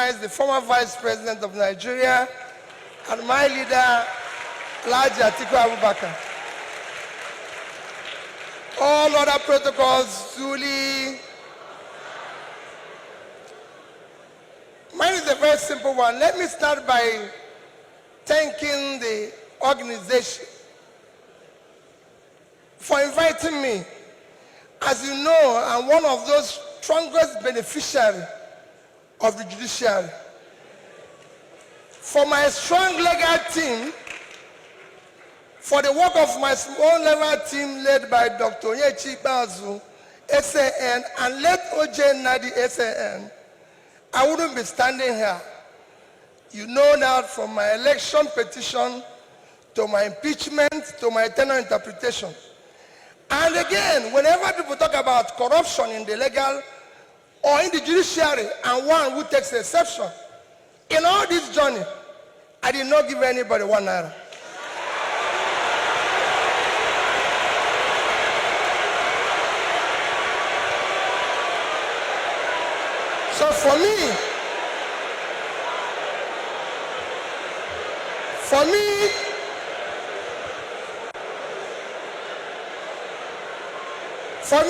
recognize the former Vice President of Nigeria and my leader, Alhaji Atiku Abubakar. All other protocols duly. Mine is a very simple one. Let me start by thanking the organization for inviting me. As you know, I'm one of those strongest beneficiaries of the judiciary. For my strong legal team, for the work of my small legal team led by Dr. Onyechi Bazu, SAN, and led OJ Nadi, SAN, I wouldn't be standing here. You know that from my election petition to my impeachment to my tenure interpretation. And again, whenever people talk about corruption in the legal or in the judiciary, and one who takes exception, in all this journey, I did not give anybody 1 naira. So for me,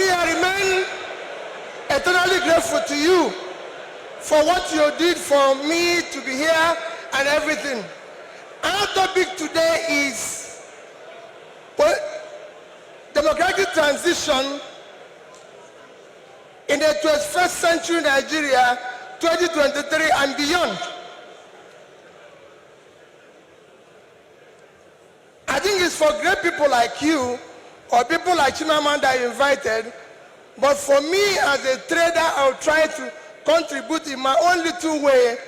I remain eternally grateful to you for what you did for me to be here and everything. Our topic today is democratic transition in the 21st century Nigeria, 2023 and beyond. I think it's for great people like you or people like Chimamanda I invited, but for me as a trader, I'll try to contribute in my own little way,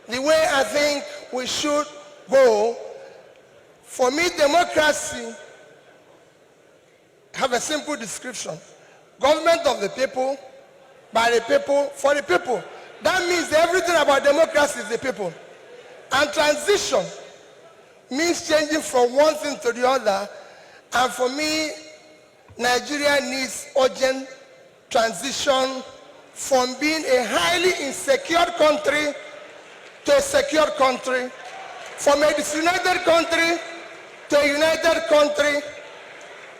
the way I think we should go. For me, democracy have a simple description. Government of the people, by the people, for the people. That means everything about democracy is the people. And transition means changing from one thing to the other. And for me, Nigeria needs urgent transition from being a highly insecure country to a secure country, from a disunited country to a united country,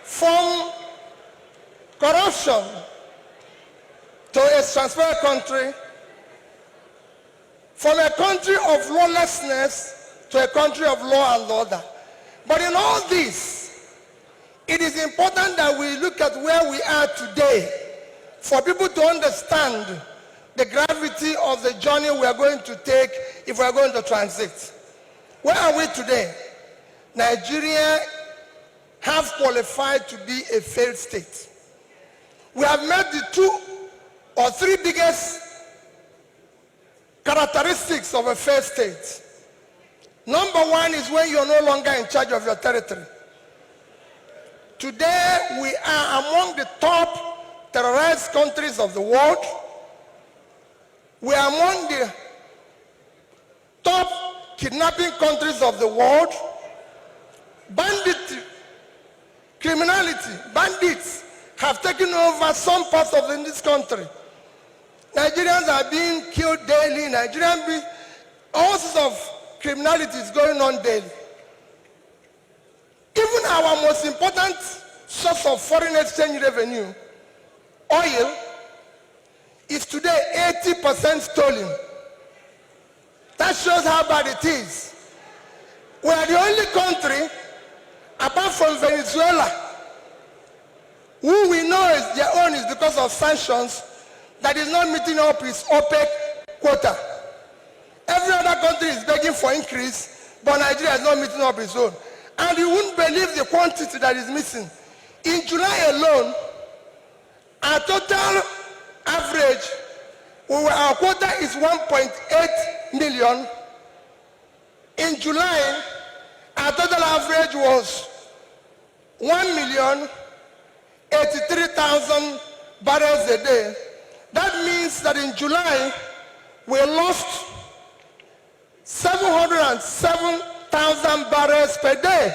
from corruption to a transparent country, from a country of lawlessness to a country of law and order. But in all this, it is important that we look at where we are today for people to understand the gravity of the journey we are going to take if we are going to transit. Where are we today? Nigeria have qualified to be a failed state. We have met the 2 or 3 biggest characteristics of a failed state. Number 1 is when you're no longer in charge of your territory. Today, we are among the top terrorized countries of the world. We are among the top kidnapping countries of the world. Banditry, criminality, bandits have taken over some parts of this country. Nigerians are being killed daily. All sorts of criminality is going on daily. Even our most important source of foreign exchange revenue, oil, is today 80% stolen. That shows how bad it is. We are the only country, apart from Venezuela, who we know is their own is because of sanctions, that is not meeting up its OPEC quota. Every other country is begging for increase, but Nigeria is not meeting up its own. And you wouldn't believe the quantity that is missing. In July alone, our total average, our quota is 1.8 million. In July, our total average was 1,083,000 barrels a day. That means that in July, we lost 707,000 barrels per day.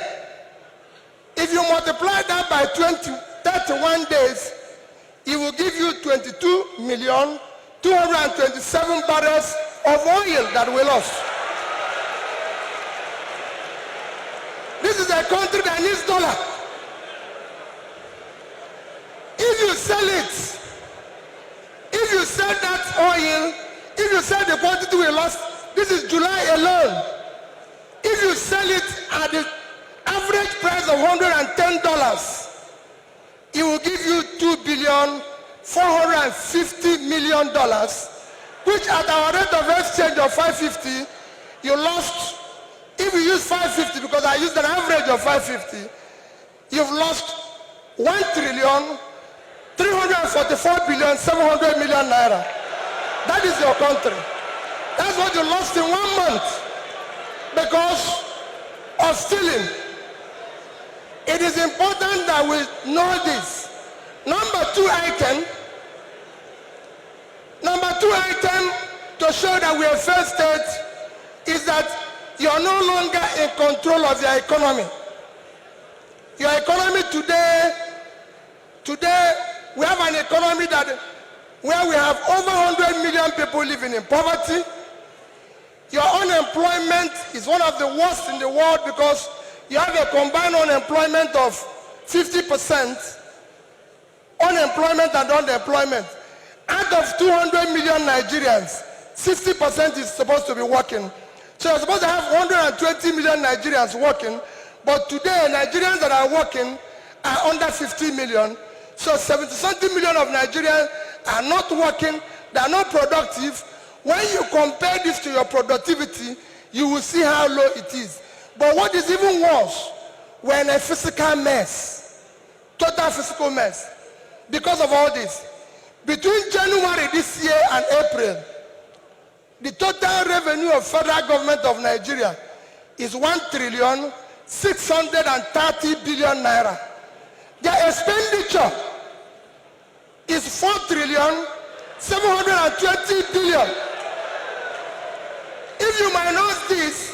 If you multiply that by 31 days, it will give you 22,227,000 barrels of oil that we lost. This is a country that needs dollar. If you sell it, if you sell that oil, if you sell the quantity we lost, this is July alone. If you sell it at the average price of $110, it will give you $2,450,000,000, which at our rate of exchange of 550, you lost. If you use 550, because I used an average of 550, you've lost 1,344,700,000,000 naira. That is your country. That's what you lost in 1 month because of stealing. It is important that we know this. Number two item to show that we are first state is that you are no longer in control of your economy. Your economy today, we have an economy where we have over 100 million people living in poverty. Your unemployment is one of the worst in the world because you have a combined unemployment of 50%, unemployment and underemployment. Out of 200 million Nigerians, 60% is supposed to be working. So you're supposed to have 120 million Nigerians working, but today Nigerians that are working are under 50 million. So 70-something million of Nigerians are not working, they are not productive. When you compare this to your productivity, you will see how low it is. But what is even worse, we're in a physical mess, total physical mess. Because of all this, between January this year and April, the total revenue of federal government of Nigeria is 1,630,000,000,000 naira. Their expenditure is 4,720,000,000,000. If you minus this,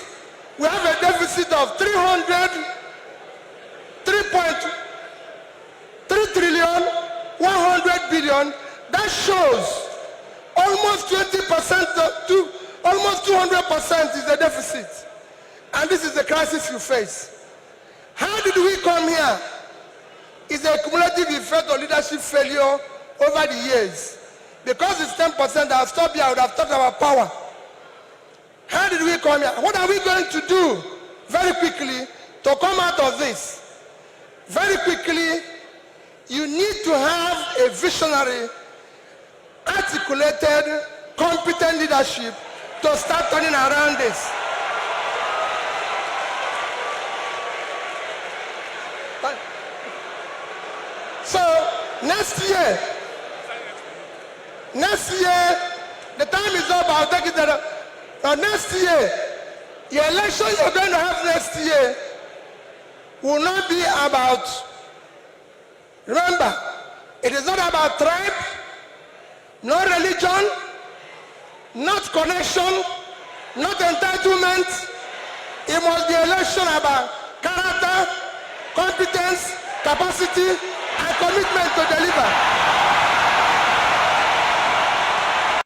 we have a deficit of 3,100,000,000,000. That shows almost 20% to almost 200% is the deficit. And this is the crisis you face. How did we come here? It's a cumulative effect of leadership failure over the years. Because it's 10%, I'll stop here, I would have talked about power. How did we come here? What are we going to do very quickly to come out of this? Very quickly, you need to have a visionary, articulated, competent leadership to start turning around this. So next year, the time is up. I'll take it that next year, the election you're going to have next year will not be about, remember, it is not about tribe, no religion, not connection, not entitlement. It must be election about character, competence, capacity, and commitment to deliver.